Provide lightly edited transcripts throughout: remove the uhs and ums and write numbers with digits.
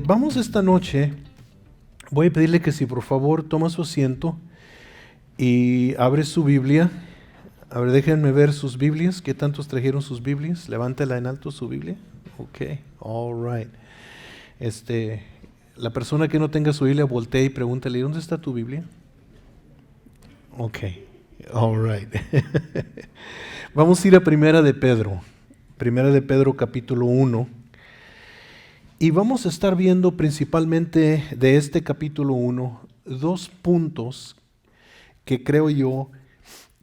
Vamos esta noche, voy a pedirle que si por favor toma su asiento y abre su Biblia. A ver, déjenme ver sus Biblias. ¿Qué tantos trajeron sus Biblias? Levántela en alto su Biblia. Ok, all right. La persona que no tenga su Biblia, voltee y pregúntale, ¿dónde está tu Biblia? Ok, all right. Vamos a ir a Primera de Pedro capítulo 1. Y vamos a estar viendo principalmente de este capítulo 1 dos puntos que creo yo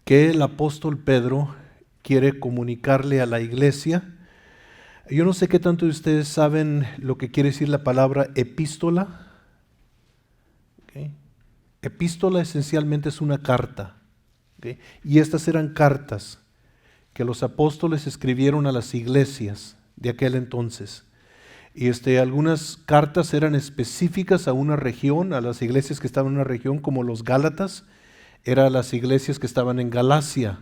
que el apóstol Pedro quiere comunicarle a la iglesia. Yo no sé qué tanto de ustedes saben lo que quiere decir la palabra epístola. Okay. Epístola esencialmente es una carta. Okay. Y estas eran cartas que los apóstoles escribieron a las iglesias de aquel entonces. Y algunas cartas eran específicas a una región, a las iglesias que estaban en una región, como los Gálatas, eran las iglesias que estaban en Galacia.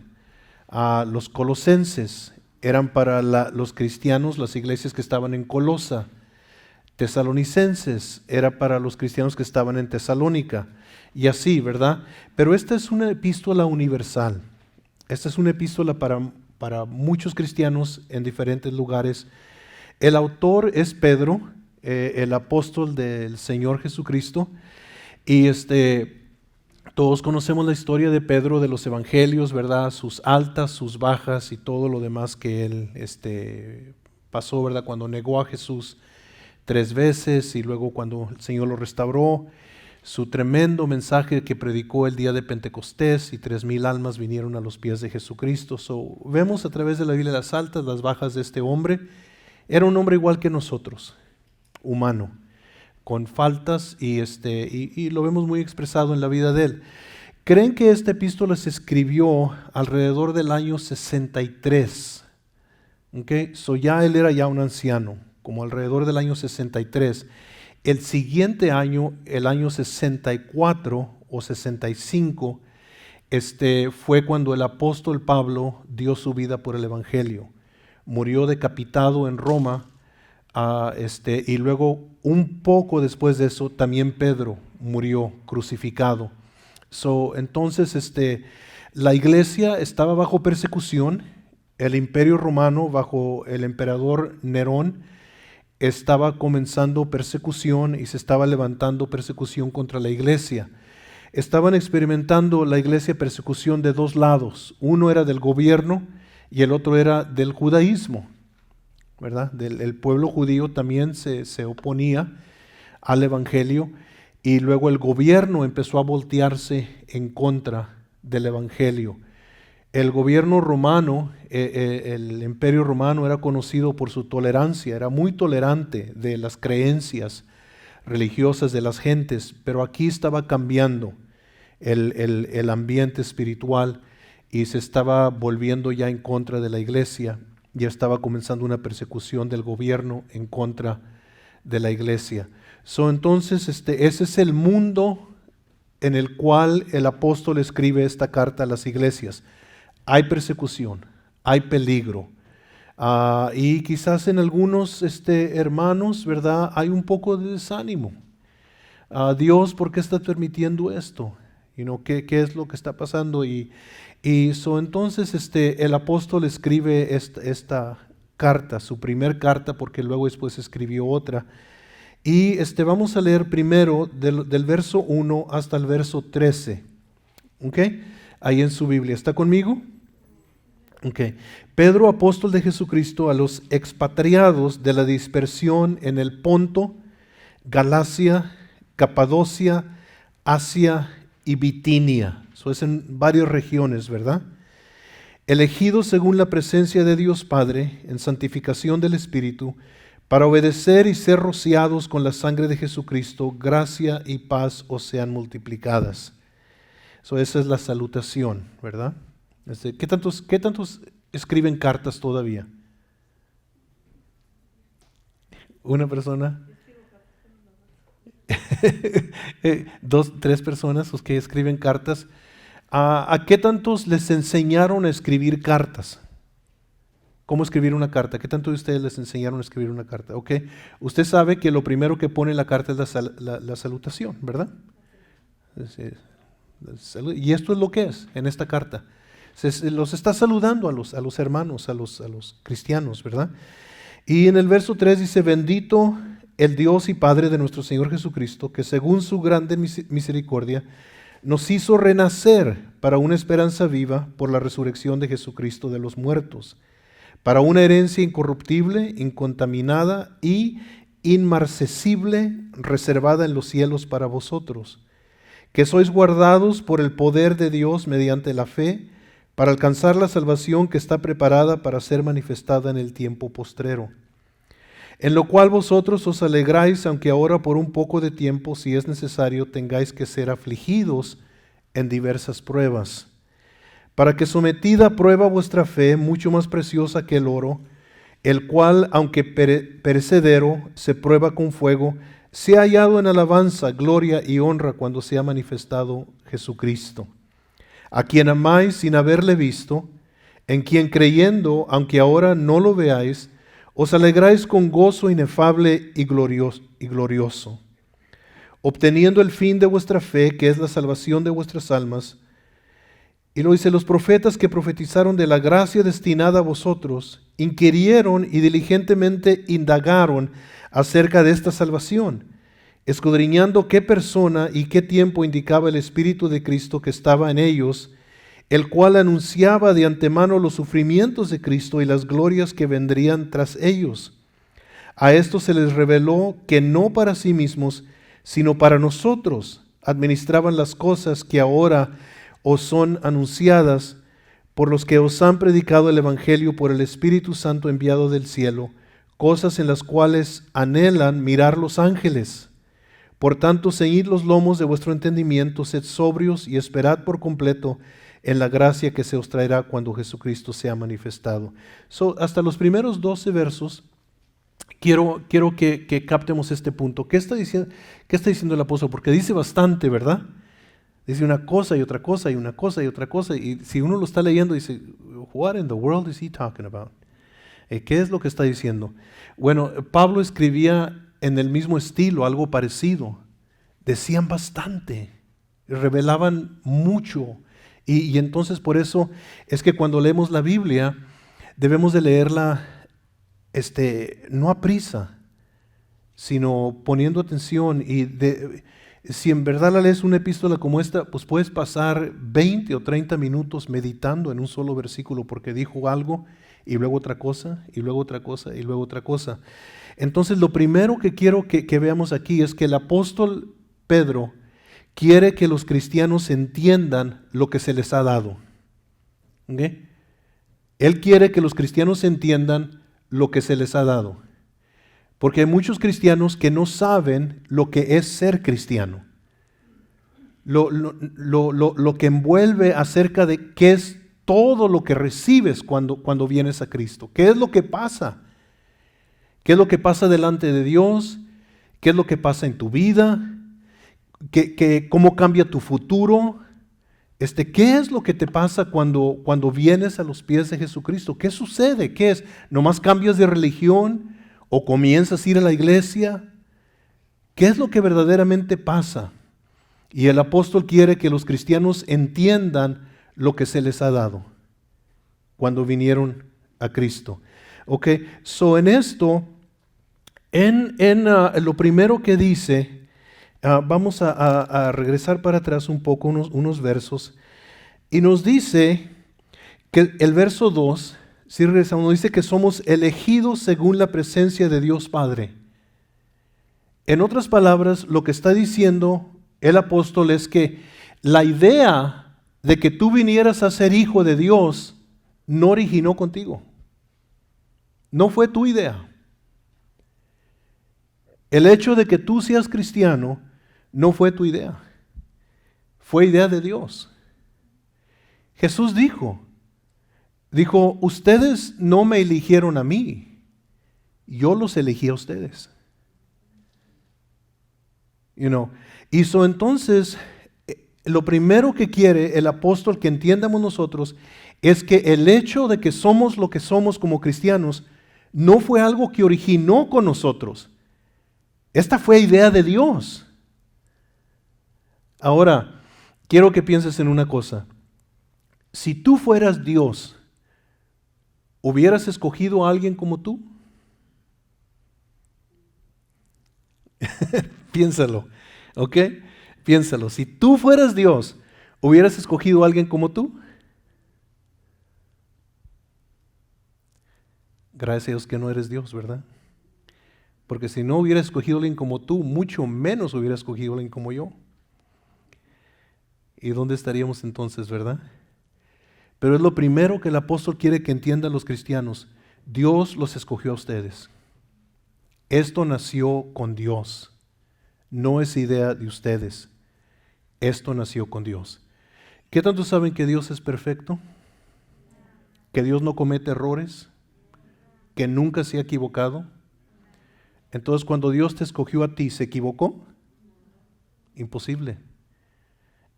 A los colosenses eran para los cristianos, las iglesias que estaban en Colosa. Tesalonicenses era para los cristianos que estaban en Tesalónica. Y así, ¿verdad? Pero esta es una epístola universal. Esta es una epístola para muchos cristianos en diferentes lugares. El autor es Pedro, el apóstol del Señor Jesucristo, y todos conocemos la historia de Pedro de los evangelios, ¿verdad? Sus altas, sus bajas y todo lo demás que él pasó, ¿verdad? Cuando negó a Jesús 3 veces y luego cuando el Señor lo restauró, su tremendo mensaje que predicó el día de Pentecostés y 3,000 almas vinieron a los pies de Jesucristo. Vemos a través de la Biblia las altas, las bajas de este hombre. Era un hombre igual que nosotros, humano, con faltas y lo vemos muy expresado en la vida de él. ¿Creen que esta epístola se escribió alrededor del año 63? ¿Okay? Ya él era ya un anciano, como alrededor del año 63. El siguiente año, el año 64 o 65, fue cuando el apóstol Pablo dio su vida por el evangelio. Murió decapitado en Roma, y luego un poco después de eso también Pedro murió crucificado. Entonces la iglesia estaba bajo persecución, el imperio romano bajo el emperador Nerón estaba comenzando persecución y se estaba levantando persecución contra la iglesia. Estaban experimentando la iglesia persecución de dos lados, uno era del gobierno y el otro era del judaísmo, ¿verdad? El pueblo judío también se oponía al evangelio y luego el gobierno empezó a voltearse en contra del evangelio. El gobierno romano, el imperio romano era conocido por su tolerancia, era muy tolerante de las creencias religiosas de las gentes, pero aquí estaba cambiando el ambiente espiritual y se estaba volviendo ya en contra de la iglesia, ya estaba comenzando una persecución del gobierno en contra de la iglesia. Entonces ese es el mundo en el cual el apóstol escribe esta carta a las iglesias. Hay persecución, hay peligro, y quizás en algunos hermanos, ¿verdad? Hay un poco de desánimo. Dios, ¿por qué está permitiendo esto? ¿Qué es lo que está pasando? Entonces el apóstol escribe esta carta, su primer carta, porque luego después escribió otra. Y vamos a leer primero del verso 1 hasta el verso 13. ¿Ok? Ahí en su Biblia. ¿Está conmigo? Ok. Pedro, apóstol de Jesucristo, a los expatriados de la dispersión en el Ponto, Galacia, Capadocia, Asia y Bitinia. Eso es en varias regiones, ¿verdad? Elegidos según la presencia de Dios Padre, en santificación del Espíritu, para obedecer y ser rociados con la sangre de Jesucristo, gracia y paz os sean multiplicadas. Esa es la salutación, ¿verdad? ¿Qué tantos escriben cartas todavía? ¿Una persona? 2, 3 personas los que escriben cartas. ¿A qué tantos les enseñaron a escribir cartas? cómo escribir una carta. ¿Qué tanto de ustedes les enseñaron a escribir una carta? ¿Ok? Usted sabe que lo primero que pone en la carta es la salutación, ¿verdad? Y esto es lo que es en esta carta. Se los está saludando a los hermanos, a los cristianos, ¿verdad? Y en el verso 3 dice, bendito el Dios y Padre de nuestro Señor Jesucristo, que según su grande misericordia nos hizo renacer para una esperanza viva por la resurrección de Jesucristo de los muertos, para una herencia incorruptible, incontaminada y inmarcesible, reservada en los cielos para vosotros, que sois guardados por el poder de Dios mediante la fe, para alcanzar la salvación que está preparada para ser manifestada en el tiempo postrero, en lo cual vosotros os alegráis, aunque ahora por un poco de tiempo, si es necesario, tengáis que ser afligidos en diversas pruebas, para que sometida a prueba vuestra fe, mucho más preciosa que el oro, el cual, aunque perecedero, se prueba con fuego, sea hallado en alabanza, gloria y honra cuando sea manifestado Jesucristo, a quien amáis sin haberle visto, en quien creyendo, aunque ahora no lo veáis, os alegráis con gozo inefable y glorioso, obteniendo el fin de vuestra fe, que es la salvación de vuestras almas. Y lo dice, los profetas que profetizaron de la gracia destinada a vosotros, inquirieron y diligentemente indagaron acerca de esta salvación, escudriñando qué persona y qué tiempo indicaba el Espíritu de Cristo que estaba en ellos, el cual anunciaba de antemano los sufrimientos de Cristo y las glorias que vendrían tras ellos. A esto se les reveló que no para sí mismos, sino para nosotros administraban las cosas que ahora os son anunciadas por los que os han predicado el Evangelio por el Espíritu Santo enviado del cielo, cosas en las cuales anhelan mirar los ángeles. Por tanto, ceñid los lomos de vuestro entendimiento, sed sobrios y esperad por completo en la gracia que se os traerá cuando Jesucristo sea manifestado. Hasta los primeros 12 versos, quiero que captemos este punto. ¿Qué está diciendo el apóstol? Porque dice bastante, ¿verdad? Dice una cosa y otra cosa y una cosa y otra cosa. Y si uno lo está leyendo, dice, what in the world is he talking about? ¿Qué es lo que está diciendo? Bueno, Pablo escribía en el mismo estilo, algo parecido. Decían bastante, revelaban mucho. Y entonces por eso es que cuando leemos la Biblia debemos de leerla no a prisa, sino poniendo atención. Si en verdad la lees una epístola como esta, pues puedes pasar 20 o 30 minutos meditando en un solo versículo porque dijo algo y luego otra cosa y luego otra cosa y luego otra cosa. Entonces lo primero que quiero que veamos aquí es que el apóstol Pedro quiere que los cristianos entiendan lo que se les ha dado. ¿Okay? Él quiere que los cristianos entiendan lo que se les ha dado. Porque hay muchos cristianos que no saben lo que es ser cristiano. Lo que envuelve acerca de qué es todo lo que recibes cuando vienes a Cristo. ¿Qué es lo que pasa? ¿Qué es lo que pasa delante de Dios? ¿Qué es lo que pasa en tu vida? ¿Cómo cambia tu futuro? ¿Qué es lo que te pasa cuando vienes a los pies de Jesucristo? ¿Qué sucede? ¿Qué es? ¿Nomás cambias de religión? ¿O comienzas a ir a la iglesia? ¿Qué es lo que verdaderamente pasa? Y el apóstol quiere que los cristianos entiendan lo que se les ha dado cuando vinieron a Cristo. Ok, en esto, lo primero que dice, vamos a regresar para atrás un poco, unos versos, y nos dice que el verso 2, si regresamos, nos dice que somos elegidos según la presencia de Dios Padre. En otras palabras, lo que está diciendo el apóstol es que la idea de que tú vinieras a ser hijo de Dios no originó contigo. No fue tu idea. El hecho de que tú seas cristiano no fue tu idea. Fue idea de Dios. Jesús dijo, ustedes no me eligieron a mí, yo los elegí a ustedes. Entonces, lo primero que quiere el apóstol que entiendamos nosotros es que el hecho de que somos lo que somos como cristianos no fue algo que originó con nosotros. Esta fue idea de Dios. Ahora, quiero que pienses en una cosa. Si tú fueras Dios, ¿hubieras escogido a alguien como tú? Piénsalo, ¿ok? Piénsalo. Si tú fueras Dios, ¿hubieras escogido a alguien como tú? Gracias a Dios que no eres Dios, ¿verdad? Porque si no hubiera escogido a alguien como tú, mucho menos hubiera escogido a alguien como yo. ¿Y dónde estaríamos entonces, verdad? Pero es lo primero que el apóstol quiere que entiendan los cristianos. Dios los escogió a ustedes. Esto nació con Dios. No es idea de ustedes. Esto nació con Dios. ¿Qué tanto saben que Dios es perfecto? ¿Que Dios no comete errores? ¿Que nunca se ha equivocado? Entonces, cuando Dios te escogió a ti, ¿se equivocó? Imposible.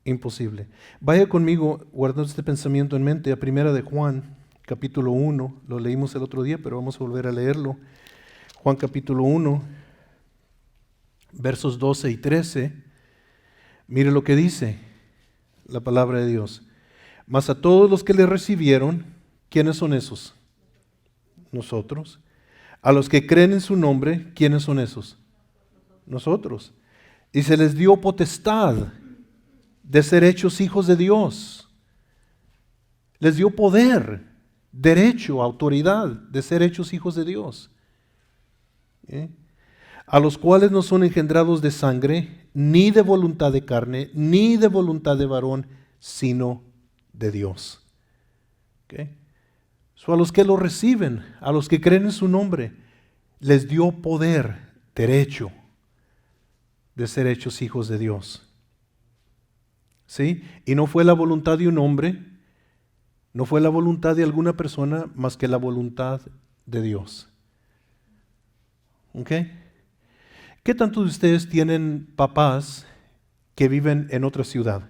Imposible. Vaya conmigo, guardando este pensamiento en mente, a 1 de Juan, capítulo 1. Lo leímos el otro día, pero vamos a volver a leerlo. Juan capítulo 1, versos 12 y 13. Mire lo que dice la palabra de Dios. Mas a todos los que le recibieron, ¿quiénes son esos? Nosotros. A los que creen en su nombre, ¿quiénes son esos? Nosotros. Y se les dio potestad de ser hechos hijos de Dios. Les dio poder, derecho, autoridad de ser hechos hijos de Dios. A los cuales no son engendrados de sangre, ni de voluntad de carne, ni de voluntad de varón, sino de Dios. A los que lo reciben, a los que creen en su nombre, les dio poder, derecho de ser hechos hijos de Dios. ¿Sí? Y no fue la voluntad de un hombre, no fue la voluntad de alguna persona, más que la voluntad de Dios. ¿Ok? ¿Qué tantos de ustedes tienen papás que viven en otra ciudad?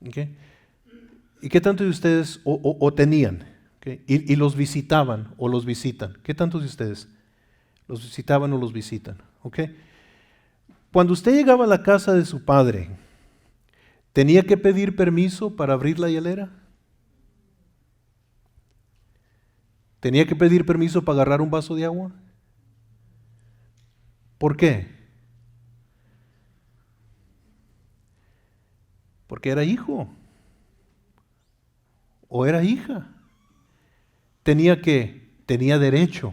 ¿Ok? ¿Y qué tantos de ustedes o tenían? ¿Okay? Y los visitaban o los visitan. ¿Qué tantos de ustedes los visitaban o los visitan? ¿Okay? Cuando usted llegaba a la casa de su padre, ¿tenía que pedir permiso para abrir la hielera? ¿Tenía que pedir permiso para agarrar un vaso de agua? ¿Por qué? Porque era hijo o era hija. Tenía derecho.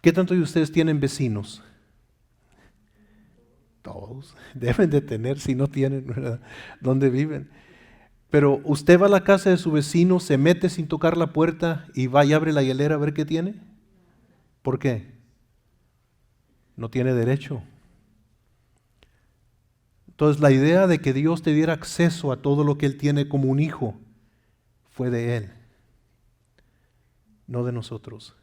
¿Qué tanto de ustedes tienen vecinos? Todos deben de tener, si no tienen, ¿verdad? ¿Dónde viven? Pero usted va a la casa de su vecino, se mete sin tocar la puerta y va y abre la hielera a ver qué tiene. ¿Por qué? No tiene derecho. Entonces la idea de que Dios te diera acceso a todo lo que Él tiene como un hijo fue de Él, no de nosotros.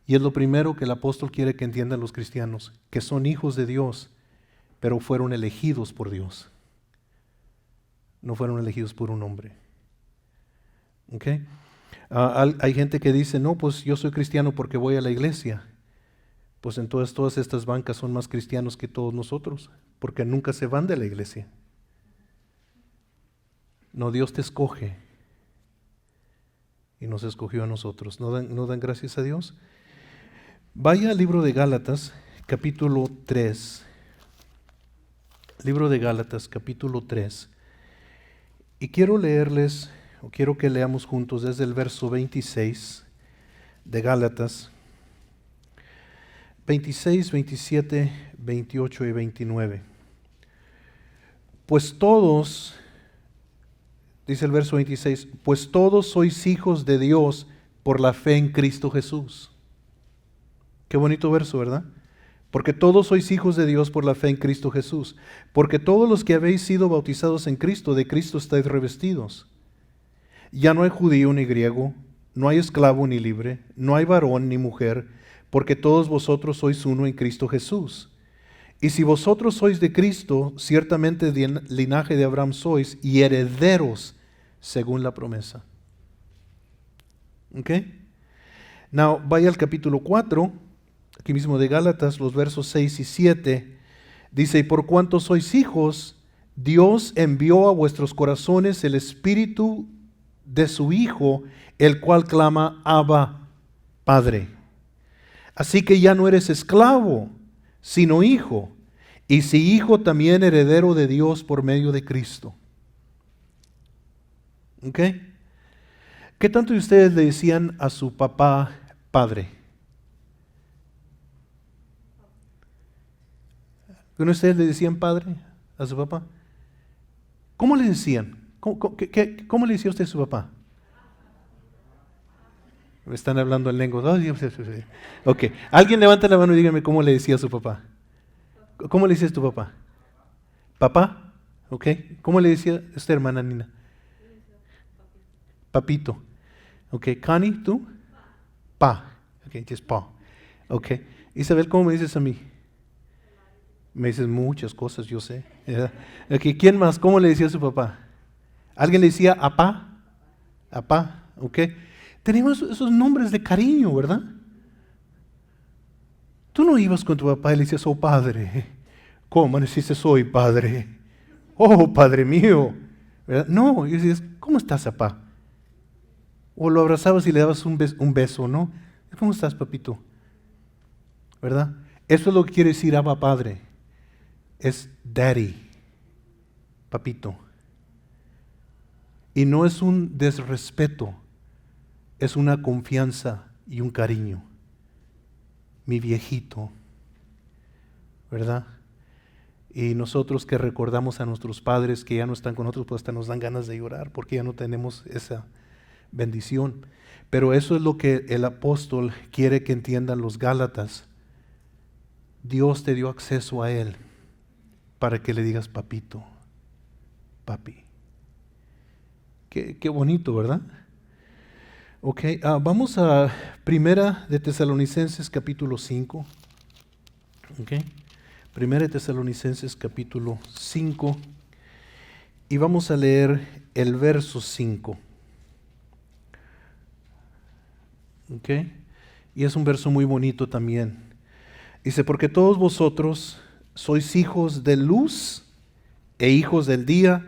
Y es lo primero que el apóstol quiere que entiendan los cristianos, que son hijos de Dios, pero fueron elegidos por Dios. No fueron elegidos por un hombre. ¿Okay? Hay gente que dice, no, pues yo soy cristiano porque voy a la iglesia. Pues entonces todas estas bancas son más cristianos que todos nosotros, porque nunca se van de la iglesia. No, Dios te escoge y nos escogió a nosotros. ¿No dan gracias a Dios? Vaya al libro de Gálatas, capítulo 3. Libro de Gálatas, capítulo 3. Y quiero leerles, o quiero que leamos juntos desde el verso 26 de Gálatas. 26, 27, 28 y 29. Pues todos, dice el verso 26, pues todos sois hijos de Dios por la fe en Cristo Jesús. Qué bonito verso, ¿verdad? Porque todos sois hijos de Dios por la fe en Cristo Jesús. Porque todos los que habéis sido bautizados en Cristo, de Cristo estáis revestidos. Ya no hay judío ni griego, no hay esclavo ni libre, no hay varón ni mujer, porque todos vosotros sois uno en Cristo Jesús. Y si vosotros sois de Cristo, ciertamente de linaje de Abraham sois y herederos según la promesa. ¿Ok? Now, vaya al capítulo 4, aquí mismo de Gálatas, los versos 6 y 7. Dice, y por cuanto sois hijos, Dios envió a vuestros corazones el espíritu de su Hijo, el cual clama, Abba, Padre. Así que ya no eres esclavo, sino hijo, y si hijo, también heredero de Dios por medio de Cristo. ¿Ok? ¿Qué tanto de ustedes le decían a su papá padre? ¿Alguno de ustedes le decían padre a su papá? ¿Cómo le decían? ¿Cómo le decía usted a su papá? Me están hablando en lengua. Ok, alguien levanta la mano y dígame cómo le decía a su papá. ¿Cómo le decías tu papá? ¿Papá? Ok. ¿Cómo le decía esta hermana Nina? Papito. Ok. Connie, ¿tú? Pa. Ok, just pa. Ok. Isabel, ¿cómo me dices a mí? Me dices muchas cosas, yo sé. Ok, ¿quién más? ¿Cómo le decía a su papá? ¿Alguien le decía apá? Apá, ok. Tenemos esos nombres de cariño, ¿verdad? Tú no ibas con tu papá y le decías, oh padre. ¿Cómo deciste soy padre? Oh, padre mío. ¿Verdad? No, y decías, ¿cómo estás, papá? O lo abrazabas y le dabas un beso, ¿no? ¿Cómo estás, papito? ¿Verdad? Eso es lo que quiere decir Abba Padre. Es daddy, papito. Y no es un desrespeto, es una confianza y un cariño. Mi viejito, ¿verdad? Y nosotros que recordamos a nuestros padres que ya no están con nosotros, pues hasta nos dan ganas de llorar porque ya no tenemos esa bendición. Pero eso es lo que el apóstol quiere que entiendan los Gálatas. Dios te dio acceso a Él para que le digas papito, papi. Qué bonito, ¿verdad? Ok, vamos a Primera de Tesalonicenses capítulo 5. Ok, Primera de Tesalonicenses capítulo 5 y vamos a leer el verso 5. Ok, y es un verso muy bonito también. Dice, porque todos vosotros sois hijos de luz e hijos del día,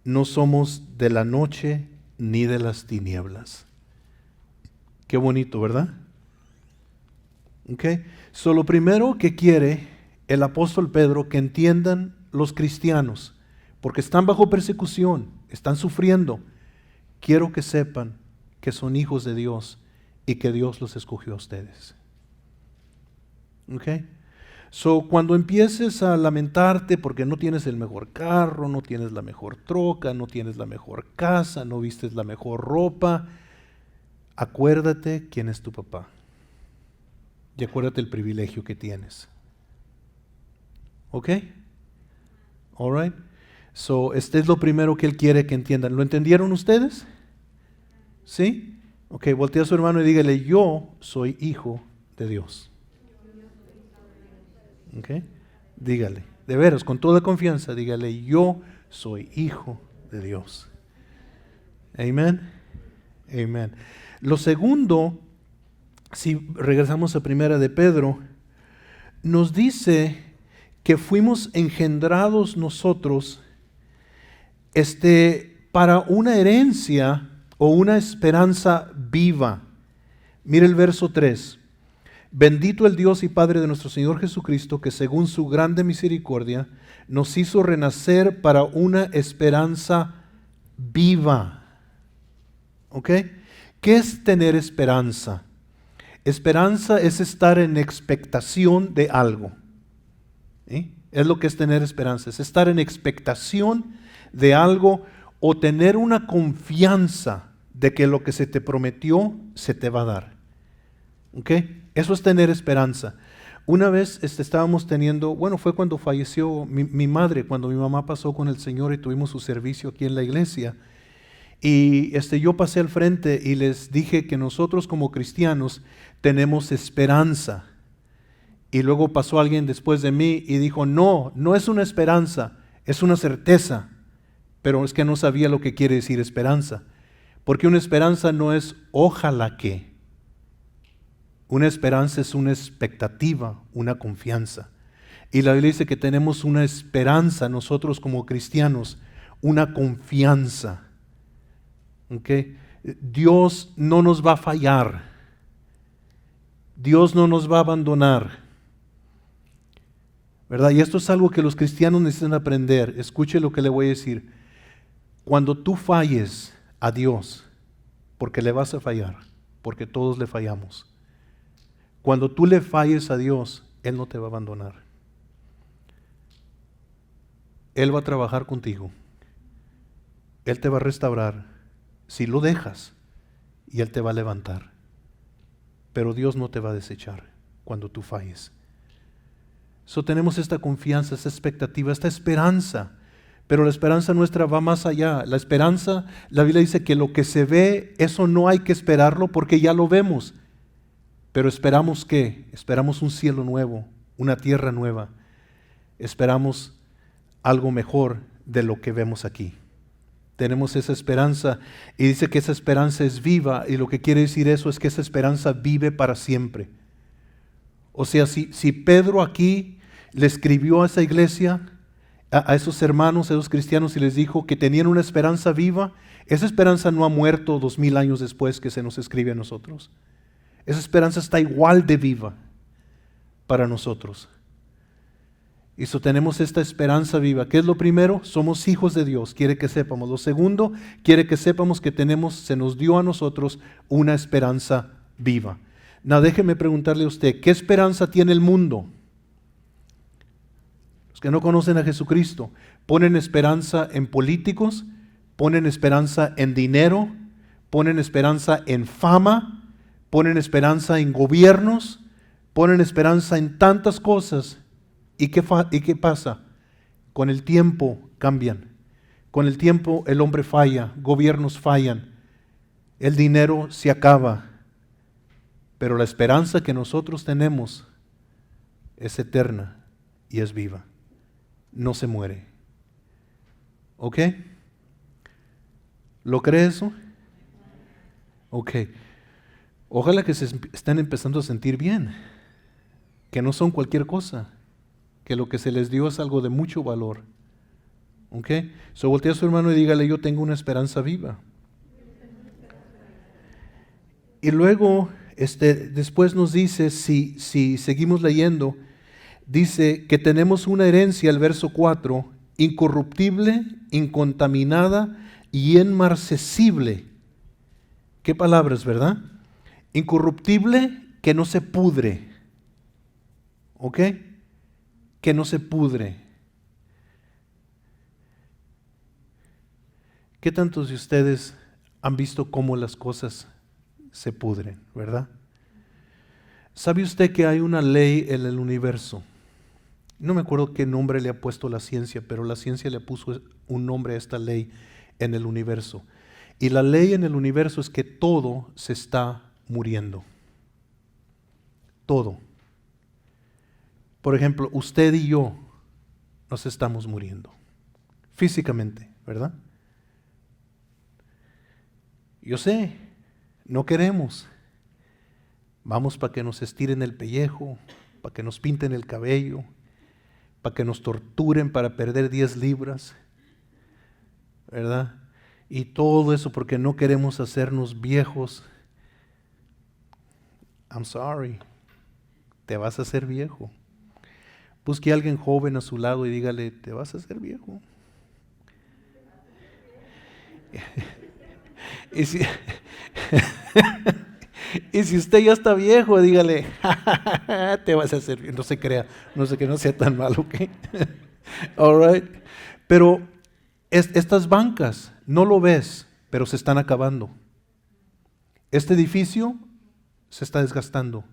no somos de la noche ni de las tinieblas. Qué bonito, ¿verdad? Ok. So, lo primero que quiere el apóstol Pedro que entiendan los cristianos, porque están bajo persecución, están sufriendo, quiero que sepan que son hijos de Dios y que Dios los escogió a ustedes. Ok. So, cuando empieces a lamentarte porque no tienes el mejor carro, no tienes la mejor troca, no tienes la mejor casa, no vistes la mejor ropa, acuérdate quién es tu papá. Y acuérdate el privilegio que tienes. ¿Ok? All right. So, este es lo primero que él quiere que entiendan. ¿Lo entendieron ustedes? ¿Sí? Ok, voltea a su hermano y dígale, yo soy hijo de Dios. ¿Ok? Dígale, de veras, con toda confianza, dígale, yo soy hijo de Dios. Amén. Amén. Lo segundo, si regresamos a Primera de Pedro, nos dice que fuimos engendrados nosotros para una herencia o una esperanza viva. Mire el verso 3. Bendito el Dios y Padre de nuestro Señor Jesucristo, que según su grande misericordia nos hizo renacer para una esperanza viva. ¿Ok? ¿Qué es tener esperanza? Esperanza es estar en expectación de algo. ¿Sí? Es lo que es tener esperanza, es estar en expectación de algo o tener una confianza de que lo que se te prometió se te va a dar. ¿Ok? Eso es tener esperanza. Una vez estábamos teniendo, fue cuando falleció mi madre, cuando mi mamá pasó con el Señor y tuvimos su servicio aquí en la iglesia. Y yo pasé al frente y les dije que nosotros como cristianos tenemos esperanza. Y luego pasó alguien después de mí y dijo, no, no es una esperanza, es una certeza. Pero es que no sabía lo que quiere decir esperanza. Porque una esperanza no es ojalá que. Una esperanza es una expectativa, una confianza. Y la Biblia dice que tenemos una esperanza nosotros como cristianos, una confianza. ¿Okay? Dios no nos va a fallar. Dios no nos va a abandonar. ¿Verdad? Y esto es algo que los cristianos necesitan aprender. Escuche lo que le voy a decir. Cuando tú falles a Dios, porque le vas a fallar, porque todos le fallamos. Cuando tú le falles a Dios, Él no te va a abandonar. Él va a trabajar contigo. Él te va a restaurar si lo dejas y Él te va a levantar. Pero Dios no te va a desechar cuando tú falles. Tenemos esta confianza, esta expectativa, esta esperanza. Pero la esperanza nuestra va más allá. La esperanza, la Biblia dice que lo que se ve, eso no hay que esperarlo porque ya lo vemos. Pero esperamos ¿qué? Esperamos un cielo nuevo, una tierra nueva. Esperamos algo mejor de lo que vemos aquí. Tenemos esa esperanza y dice que esa esperanza es viva, y lo que quiere decir eso es que esa esperanza vive para siempre. O sea, si Pedro aquí le escribió a esa iglesia, a esos hermanos, a esos cristianos, y les dijo que tenían una esperanza viva, esa esperanza no ha muerto 2000 años después que se nos escribe a nosotros. Esa esperanza está igual de viva para nosotros. Y tenemos esta esperanza viva. ¿Qué es lo primero? Somos hijos de Dios, quiere que sepamos. Lo segundo, quiere que sepamos que se nos dio a nosotros una esperanza viva. Now, déjeme preguntarle a usted, ¿qué esperanza tiene el mundo? Los que no conocen a Jesucristo, ponen esperanza en políticos, ponen esperanza en dinero, ponen esperanza en fama, ponen esperanza en gobiernos, ponen esperanza en tantas cosas. ¿Y qué pasa? Con el tiempo cambian. Con el tiempo el hombre falla, gobiernos fallan, el dinero se acaba. Pero la esperanza que nosotros tenemos es eterna y es viva. No se muere. ¿Ok? ¿Lo cree eso? Ok. Ojalá que se estén empezando a sentir bien. Que no son cualquier cosa. Que lo que se les dio es algo de mucho valor. ¿Ok? Voltea a su hermano y dígale, yo tengo una esperanza viva. Y luego, después nos dice, si seguimos leyendo, dice que tenemos una herencia, el verso 4, incorruptible, incontaminada y inmarcesible. ¿Qué palabras, verdad? Incorruptible, que no se pudre. ¿Ok? Que no se pudre. ¿Qué tantos de ustedes han visto cómo las cosas se pudren, verdad? ¿Sabe usted que hay una ley en el universo? No me acuerdo qué nombre le ha puesto la ciencia, pero la ciencia le puso un nombre a esta ley en el universo. Y la ley en el universo es que todo se está muriendo. Todo. Por ejemplo, usted y yo nos estamos muriendo. Físicamente, ¿verdad? Yo sé, no queremos. Vamos para que nos estiren el pellejo, para que nos pinten el cabello, para que nos torturen para perder 10 libras, ¿verdad? Y todo eso porque no queremos hacernos viejos. I'm sorry, te vas a hacer viejo. Busque a alguien joven a su lado y dígale, te vas a hacer viejo. Y si usted ya está viejo, dígale, te vas a hacer viejo. No se crea, no sé que no sea tan malo, ¿ok? All right. Pero estas bancas, no lo ves, pero se están acabando. Este edificio se está desgastando.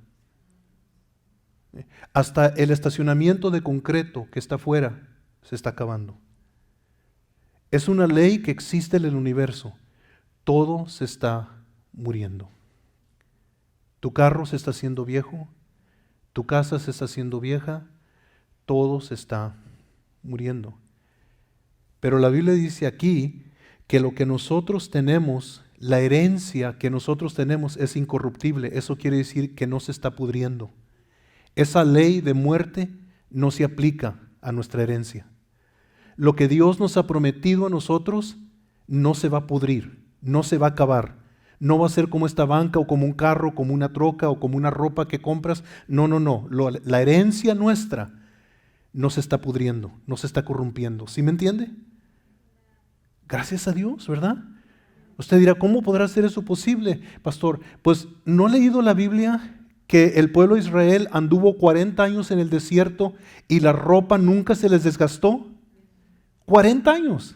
Hasta el estacionamiento de concreto que está afuera se está acabando. Es una ley que existe en el universo. Todo se está muriendo. Tu carro se está haciendo viejo, Tu casa se está haciendo vieja, todo se está muriendo. Pero la Biblia dice aquí que lo que nosotros tenemos, la herencia que nosotros tenemos es incorruptible. Eso quiere decir que no se está pudriendo. Esa ley de muerte no se aplica a nuestra herencia. Lo que Dios nos ha prometido a nosotros no se va a pudrir, no se va a acabar. No va a ser como esta banca o como un carro, como una troca o como una ropa que compras. No. La herencia nuestra no se está pudriendo, no se está corrompiendo. ¿Sí me entiende? Gracias a Dios, ¿verdad? Usted dirá, ¿cómo podrá ser eso posible, pastor? Pues, ¿no ha leído la Biblia que el pueblo de Israel anduvo 40 años en el desierto y la ropa nunca se les desgastó? 40 años.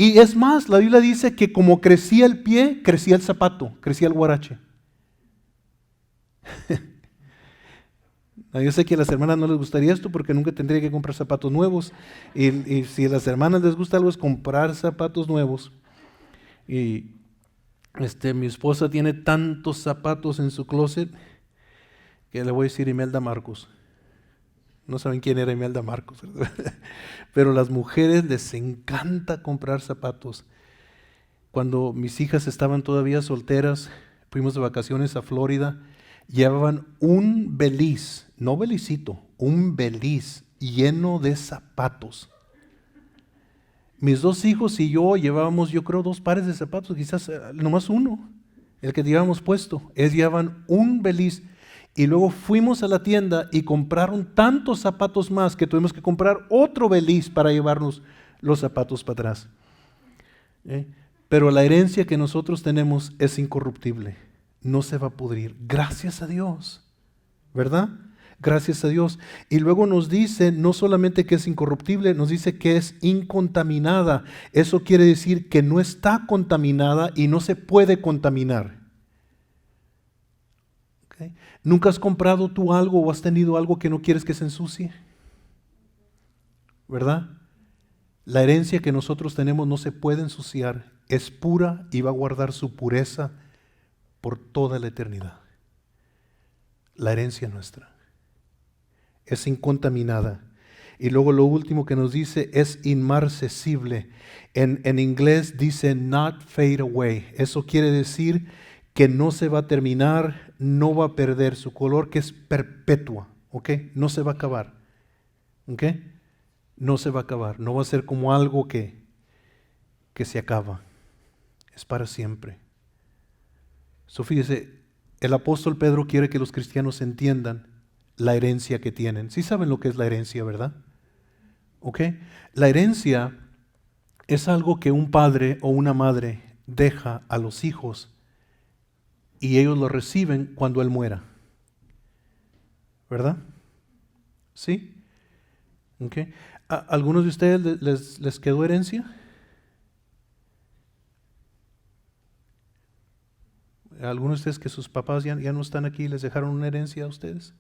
Y es más, la Biblia dice que como crecía el pie, crecía el zapato, crecía el huarache. Yo sé que a las hermanas no les gustaría esto porque nunca tendría que comprar zapatos nuevos. Y si a las hermanas les gusta algo es comprar zapatos nuevos. Y mi esposa tiene tantos zapatos en su closet que le voy a decir Imelda Marcos. No saben quién era Imelda Marcos, ¿verdad? Pero a las mujeres les encanta comprar zapatos. Cuando mis hijas estaban todavía solteras, fuimos de vacaciones a Florida, llevaban un beliz, no belicito, un beliz lleno de zapatos. Mis 2 hijos y yo llevábamos, yo creo, 2 pares de zapatos, quizás nomás uno, el que llevábamos puesto. Ellos llevaban un beliz. Y luego fuimos a la tienda y compraron tantos zapatos más que tuvimos que comprar otro beliz para llevarnos los zapatos para atrás. Pero la herencia que nosotros tenemos es incorruptible, no se va a pudrir. Gracias a Dios, ¿verdad? Gracias a Dios. Y luego nos dice no solamente que es incorruptible, nos dice que es incontaminada. Eso quiere decir que no está contaminada y no se puede contaminar. ¿Nunca has comprado tú algo o has tenido algo que no quieres que se ensucie? ¿Verdad? La herencia que nosotros tenemos no se puede ensuciar, es pura y va a guardar su pureza por toda la eternidad. La herencia nuestra es incontaminada. Y luego lo último que nos dice es inmarcesible. En inglés dice not fade away. Eso quiere decir que no se va a terminar, no va a perder su color, que es perpetua, ¿ok? No se va a acabar, ¿ok? No se va a acabar, no va a ser como algo que se acaba, es para siempre. Fíjese, el apóstol Pedro quiere que los cristianos entiendan la herencia que tienen. Sí saben lo que es la herencia, ¿verdad? ¿Ok? La herencia es algo que un padre o una madre deja a los hijos y ellos lo reciben cuando él muera. ¿Verdad? ¿Sí? Okay. ¿A algunos de ustedes les quedó herencia? ¿A algunos de ustedes que sus papás ya no están aquí y les dejaron una herencia a ustedes?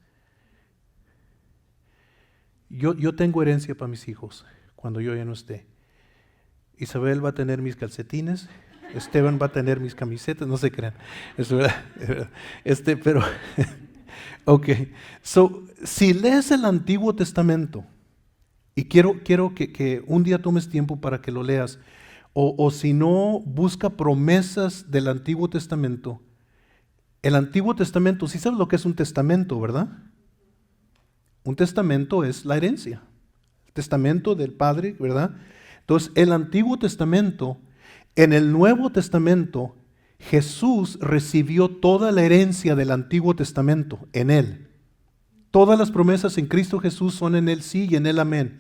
Yo tengo herencia para mis hijos cuando yo ya no esté. Isabel va a tener mis calcetines, Esteban va a tener mis camisetas, no se crean. Es verdad. Pero, ok. Si lees el Antiguo Testamento, y quiero que un día tomes tiempo para que lo leas, o si no, busca promesas del Antiguo Testamento. El Antiguo Testamento, sí sabes lo que es un testamento, ¿verdad? Un testamento es la herencia. El testamento del Padre, ¿verdad? Entonces, el Antiguo Testamento, en el Nuevo Testamento, Jesús recibió toda la herencia del Antiguo Testamento en Él. Todas las promesas en Cristo Jesús son en Él sí y en Él amén.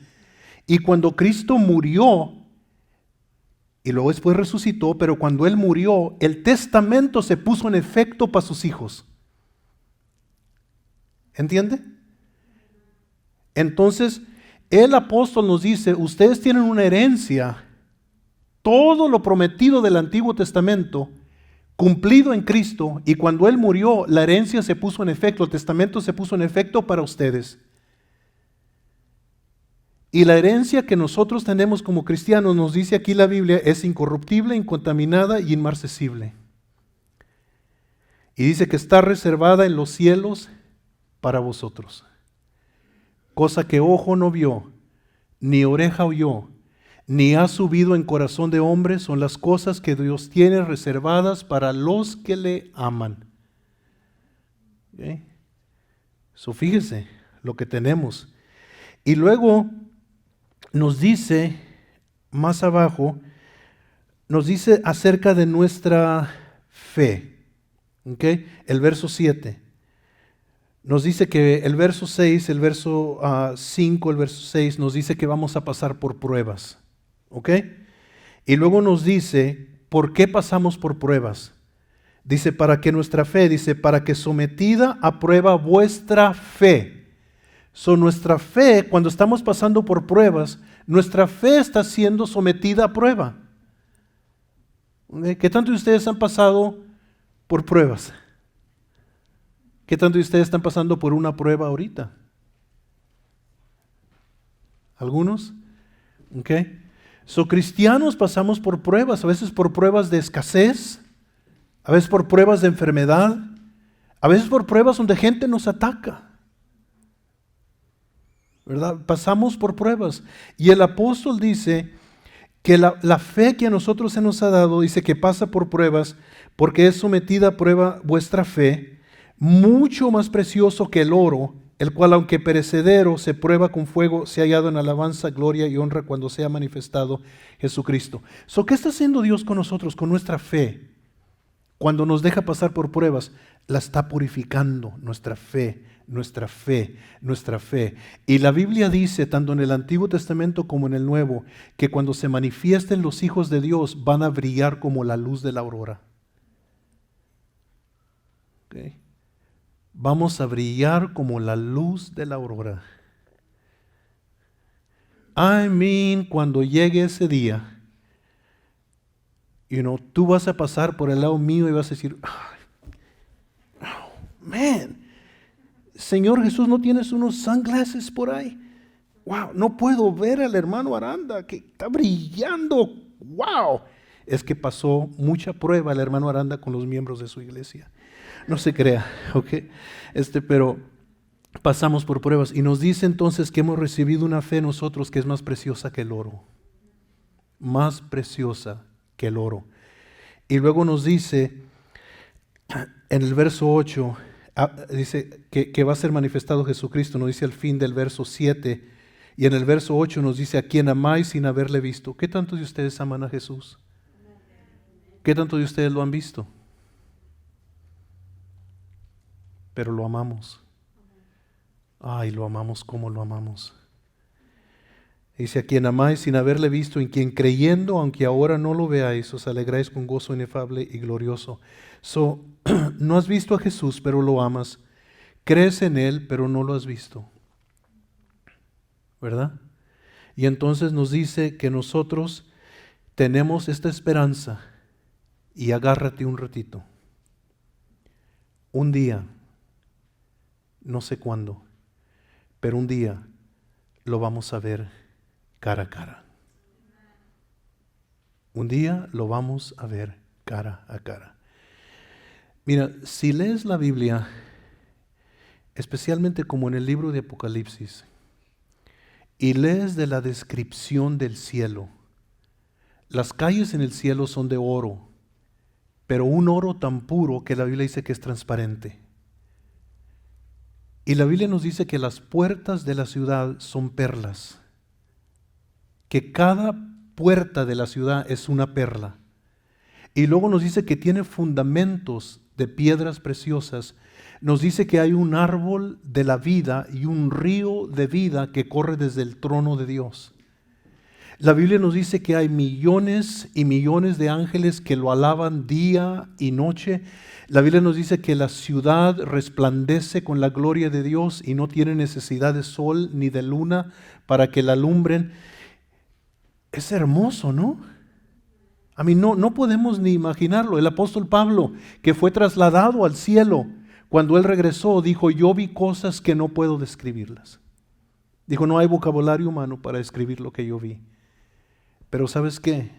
Y cuando Cristo murió, y luego después resucitó, pero cuando Él murió, el testamento se puso en efecto para sus hijos. ¿Entiende? Entonces, el apóstol nos dice, ustedes tienen una herencia, todo lo prometido del Antiguo Testamento, cumplido en Cristo, y cuando Él murió, la herencia se puso en efecto, el testamento se puso en efecto para ustedes. Y la herencia que nosotros tenemos como cristianos, nos dice aquí la Biblia, es incorruptible, incontaminada y inmarcesible. Y dice que está reservada en los cielos para vosotros. Cosa que ojo no vio, ni oreja oyó, ni ha subido en corazón de hombre, son las cosas que Dios tiene reservadas para los que le aman. ¿Okay? So, fíjese lo que tenemos. Y luego nos dice, más abajo, nos dice acerca de nuestra fe. ¿Okay? El verso 7. Nos dice que el verso 6, el verso 5, el verso 6 nos dice que vamos a pasar por pruebas. ¿Ok? Y luego nos dice, ¿por qué pasamos por pruebas? Dice, para que nuestra fe, dice, para que sometida a prueba vuestra fe. Nuestra fe, cuando estamos pasando por pruebas, nuestra fe está siendo sometida a prueba. ¿Okay? ¿Qué tanto de ustedes han pasado por pruebas? ¿Qué tanto de ustedes están pasando por una prueba ahorita? ¿Algunos? ¿Ok? Cristianos pasamos por pruebas, a veces por pruebas de escasez, a veces por pruebas de enfermedad, a veces por pruebas donde gente nos ataca. ¿Verdad? Pasamos por pruebas. Y el apóstol dice que la fe que a nosotros se nos ha dado, dice que pasa por pruebas, porque es sometida a prueba vuestra fe, mucho más precioso que el oro, el cual aunque perecedero se prueba con fuego, se ha hallado en alabanza, gloria y honra cuando sea manifestado Jesucristo. ¿Qué está haciendo Dios con nosotros, con nuestra fe? Cuando nos deja pasar por pruebas, la está purificando nuestra fe, nuestra fe, nuestra fe. Y la Biblia dice, tanto en el Antiguo Testamento como en el Nuevo, que cuando se manifiesten los hijos de Dios van a brillar como la luz de la aurora. ¿Okay? Vamos a brillar como la luz de la aurora. Cuando llegue ese día, tú vas a pasar por el lado mío y vas a decir, Señor Jesús, ¿no tienes unos sunglasses por ahí? Wow, no puedo ver al hermano Aranda que está brillando. Wow, es que pasó mucha prueba el hermano Aranda con los miembros de su iglesia. No se crea, ¿ok? Pero pasamos por pruebas y nos dice entonces que hemos recibido una fe nosotros que es más preciosa que el oro. Más preciosa que el oro. Y luego nos dice en el verso 8, dice que va a ser manifestado Jesucristo, nos dice al fin del verso 7, y en el verso 8 nos dice a quien amáis sin haberle visto. ¿Qué tantos de ustedes aman a Jesús? ¿Qué tantos de ustedes lo han visto? Pero lo amamos. Ay, lo amamos como lo amamos. Dice, a quien amáis sin haberle visto, en quien creyendo, aunque ahora no lo veáis, os alegráis con gozo inefable y glorioso. No has visto a Jesús, pero lo amas. Crees en Él, pero no lo has visto. ¿Verdad? Y entonces nos dice que nosotros tenemos esta esperanza. Y agárrate un ratito. Un día, no sé cuándo, pero un día lo vamos a ver cara a cara. Un día lo vamos a ver cara a cara. Mira, si lees la Biblia, especialmente como en el libro de Apocalipsis, y lees de la descripción del cielo, las calles en el cielo son de oro, pero un oro tan puro que la Biblia dice que es transparente. Y la Biblia nos dice que las puertas de la ciudad son perlas, que cada puerta de la ciudad es una perla. Y luego nos dice que tiene fundamentos de piedras preciosas. Nos dice que hay un árbol de la vida y un río de vida que corre desde el trono de Dios. La Biblia nos dice que hay millones y millones de ángeles que lo alaban día y noche. La Biblia nos dice que la ciudad resplandece con la gloria de Dios y no tiene necesidad de sol ni de luna para que la alumbren. Es hermoso, ¿no? No podemos ni imaginarlo. El apóstol Pablo, que fue trasladado al cielo, cuando él regresó, dijo, yo vi cosas que no puedo describirlas. Dijo, no hay vocabulario humano para describir lo que yo vi. Pero ¿sabes qué?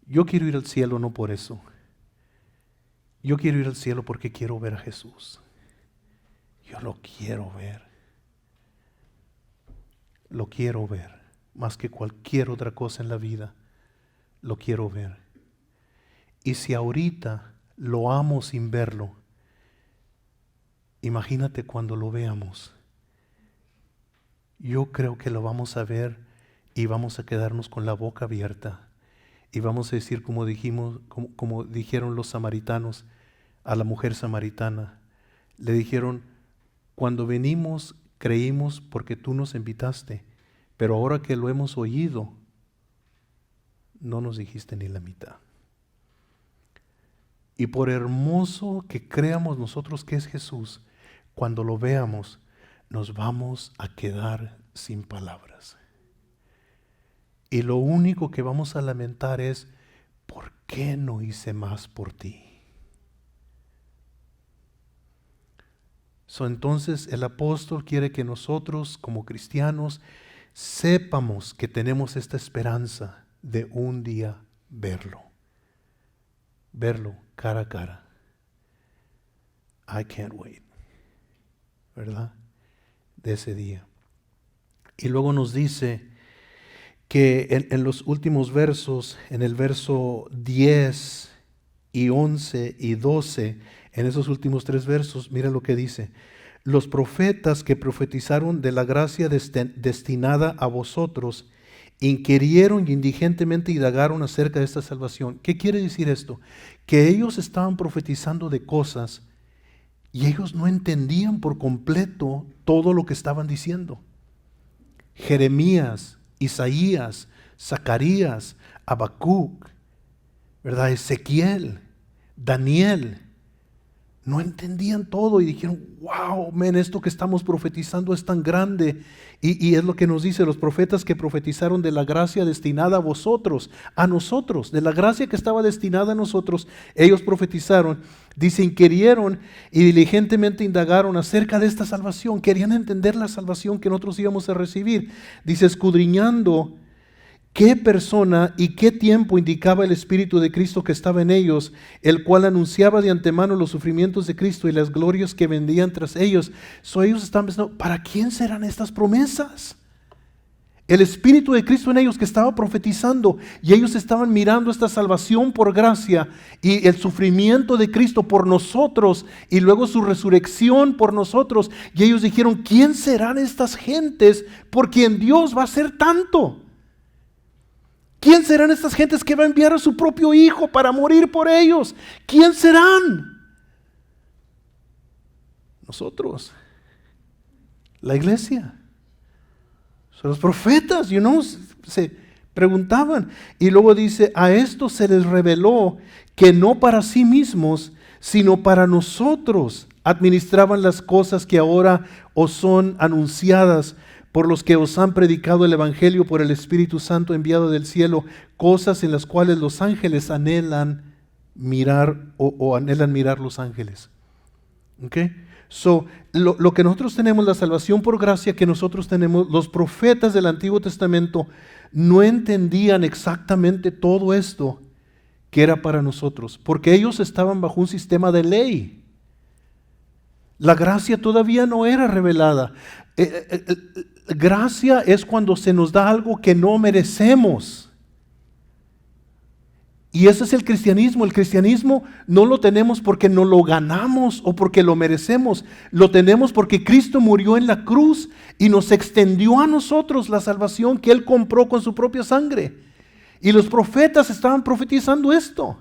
Yo quiero ir al cielo no por eso. Yo quiero ir al cielo porque quiero ver a Jesús. Yo lo quiero ver. Lo quiero ver. Más que cualquier otra cosa en la vida. Lo quiero ver. Y si ahorita lo amo sin verlo, imagínate cuando lo veamos. Yo creo que lo vamos a ver y vamos a quedarnos con la boca abierta. Y vamos a decir como dijeron los samaritanos a la mujer samaritana. Le dijeron, cuando venimos creímos porque tú nos invitaste, pero ahora que lo hemos oído, no nos dijiste ni la mitad. Y por hermoso que creamos nosotros que es Jesús, cuando lo veamos, nos vamos a quedar sin palabras. Y lo único que vamos a lamentar es, ¿por qué no hice más por ti? Entonces el apóstol quiere que nosotros como cristianos sepamos que tenemos esta esperanza de un día verlo cara a cara. I can't wait, ¿verdad? De ese día. Y luego nos dice que en los últimos versos, en el verso 10 y 11 y 12, en esos últimos 3 versos, mira lo que dice. Los profetas que profetizaron de la gracia destinada a vosotros, inquirieron y indigentemente indagaron acerca de esta salvación. ¿Qué quiere decir esto? Que ellos estaban profetizando de cosas y ellos no entendían por completo todo lo que estaban diciendo. Jeremías, Isaías, Zacarías, Habacuc, ¿verdad? Ezequiel, Daniel, no entendían todo y dijeron, wow, esto que estamos profetizando es tan grande. Y es lo que nos dice los profetas que profetizaron de la gracia destinada a vosotros, a nosotros, de la gracia que estaba destinada a nosotros, ellos profetizaron. Dice, inquirieron y diligentemente indagaron acerca de esta salvación. Querían entender la salvación que nosotros íbamos a recibir. Dice, escudriñando qué persona y qué tiempo indicaba el Espíritu de Cristo que estaba en ellos, el cual anunciaba de antemano los sufrimientos de Cristo y las glorias que vendrían tras ellos. Ellos estaban pensando, ¿para quién serán estas promesas? El Espíritu de Cristo en ellos que estaba profetizando, y ellos estaban mirando esta salvación por gracia y el sufrimiento de Cristo por nosotros y luego su resurrección por nosotros, y ellos dijeron, ¿quién serán estas gentes por quien Dios va a hacer tanto? ¿Quién serán estas gentes que va a enviar a su propio Hijo para morir por ellos? ¿Quién serán? Nosotros, la iglesia. Son los profetas, se preguntaban. Y luego dice, a esto se les reveló que no para sí mismos, sino para nosotros administraban las cosas que ahora os son anunciadas por los que os han predicado el Evangelio por el Espíritu Santo enviado del cielo, cosas en las cuales los ángeles anhelan mirar o anhelan mirar los ángeles. ¿Okay? Lo que nosotros tenemos, la salvación por gracia que nosotros tenemos, los profetas del Antiguo Testamento no entendían exactamente todo esto que era para nosotros, porque ellos estaban bajo un sistema de ley. La gracia todavía no era revelada. Gracia es cuando se nos da algo que no merecemos. Y ese es el cristianismo. El cristianismo no lo tenemos porque no lo ganamos o porque lo merecemos. Lo tenemos porque Cristo murió en la cruz y nos extendió a nosotros la salvación que Él compró con su propia sangre. Y los profetas estaban profetizando esto.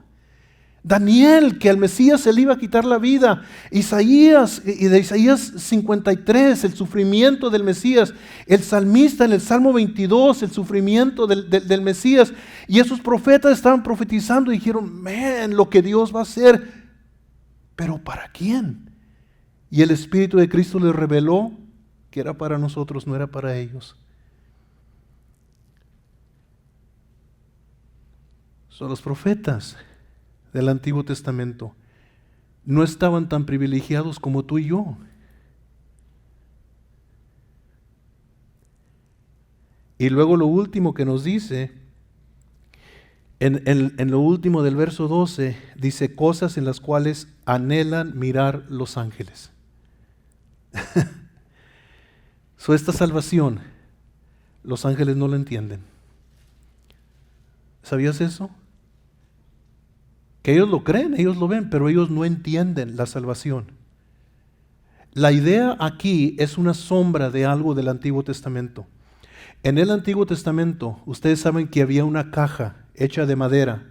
Daniel, que al Mesías se le iba a quitar la vida. Isaías, y de Isaías 53, el sufrimiento del Mesías. El salmista en el Salmo 22, el sufrimiento del Mesías. Y esos profetas estaban profetizando y dijeron, lo que Dios va a hacer. ¿Pero para quién? Y el Espíritu de Cristo les reveló que era para nosotros, no era para ellos. Son los profetas del Antiguo Testamento no estaban tan privilegiados como tú y yo. Y luego lo último que nos dice, en lo último del verso 12, dice cosas en las cuales anhelan mirar los ángeles. Esta salvación, los ángeles no la entienden. ¿Sabías eso? Que ellos lo creen, ellos lo ven, pero ellos no entienden la salvación. La idea aquí es una sombra de algo del Antiguo Testamento. En el Antiguo Testamento, ustedes saben que había una caja hecha de madera,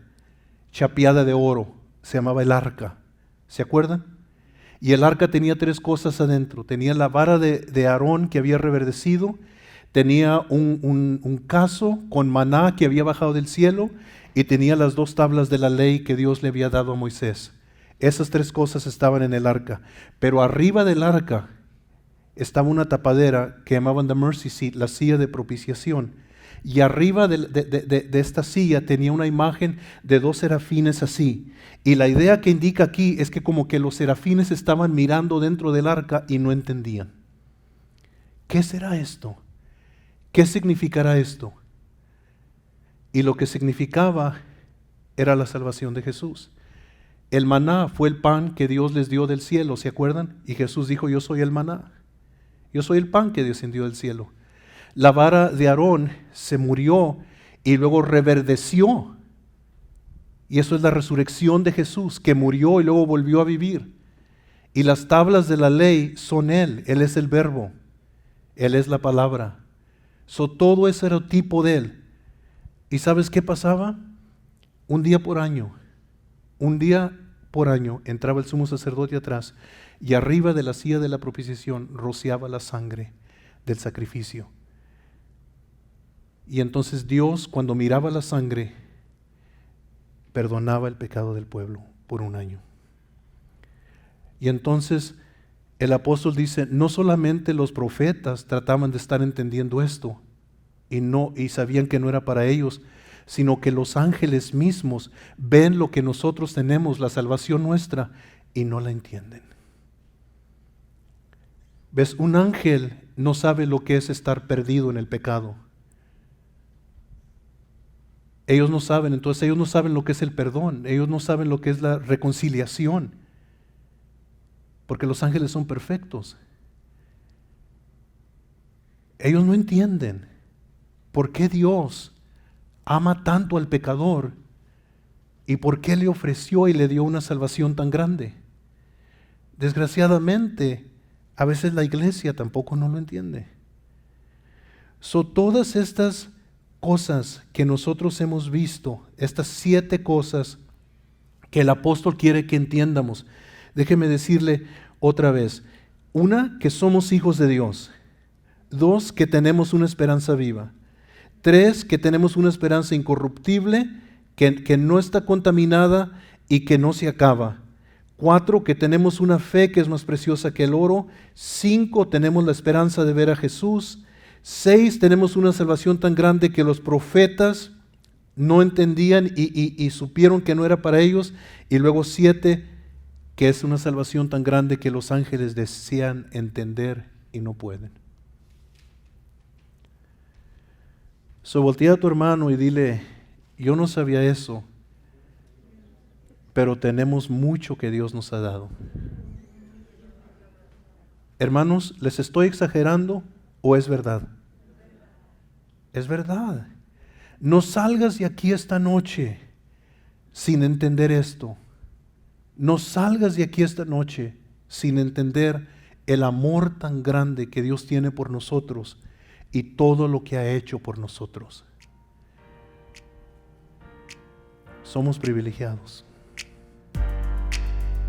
chapeada de oro, se llamaba el arca. ¿Se acuerdan? Y el arca tenía 3 cosas adentro. Tenía la vara de Aarón que había reverdecido, tenía un cazo con maná que había bajado del cielo y tenía las 2 tablas de la ley que Dios le había dado a Moisés. Esas 3 cosas estaban en el arca. Pero arriba del arca estaba una tapadera que llamaban the mercy seat, la silla de propiciación. Y arriba de esta silla tenía una imagen de 2 serafines así. Y la idea que indica aquí es que como que los serafines estaban mirando dentro del arca y no entendían. ¿Qué será esto? ¿Qué significará esto? Y lo que significaba era la salvación de Jesús. El maná fue el pan que Dios les dio del cielo, ¿se acuerdan? Y Jesús dijo, yo soy el maná. Yo soy el pan que descendió del cielo. La vara de Aarón se murió y luego reverdeció. Y eso es la resurrección de Jesús, que murió y luego volvió a vivir. Y las tablas de la ley son Él. Él es el verbo. Él es la palabra. Todo ese era el tipo de Él. ¿Y sabes qué pasaba? Un día por año entraba el sumo sacerdote atrás y arriba de la silla de la propiciación rociaba la sangre del sacrificio. Y entonces Dios, cuando miraba la sangre, perdonaba el pecado del pueblo por un año. Y entonces el apóstol dice, no solamente los profetas trataban de estar entendiendo esto y sabían que no era para ellos, sino que los ángeles mismos ven lo que nosotros tenemos, la salvación nuestra, y no la entienden. ¿Ves? Un ángel no sabe lo que es estar perdido en el pecado. Ellos no saben, entonces ellos no saben lo que es el perdón, ellos no saben lo que es la reconciliación, porque los ángeles son perfectos. Ellos no entienden por qué Dios ama tanto al pecador y por qué le ofreció y le dio una salvación tan grande. Desgraciadamente, a veces la iglesia tampoco no lo entiende. Todas estas cosas que nosotros hemos visto, estas 7 cosas que el apóstol quiere que entiendamos, déjeme decirle otra vez. 1, que somos hijos de Dios. 2, que tenemos una esperanza viva. 3, que tenemos una esperanza incorruptible, que no está contaminada y que no se acaba. 4, que tenemos una fe que es más preciosa que el oro. 5, tenemos la esperanza de ver a Jesús. 6, tenemos una salvación tan grande que los profetas no entendían y supieron que no era para ellos. Y luego 7, que es una salvación tan grande que los ángeles desean entender y no pueden. Voltea a tu hermano y dile, yo no sabía eso, pero tenemos mucho que Dios nos ha dado. Hermanos, ¿les estoy exagerando o es verdad? Es verdad. No salgas de aquí esta noche sin entender esto. No salgas de aquí esta noche sin entender el amor tan grande que Dios tiene por nosotros y todo lo que ha hecho por nosotros. Somos privilegiados.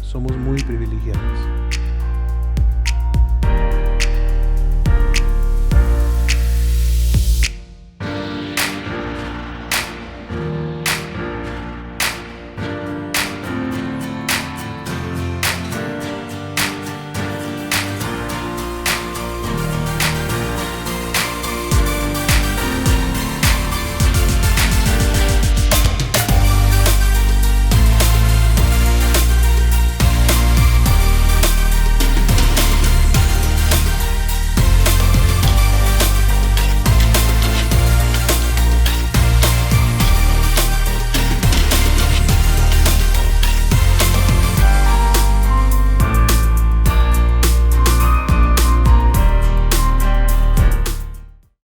Somos muy privilegiados.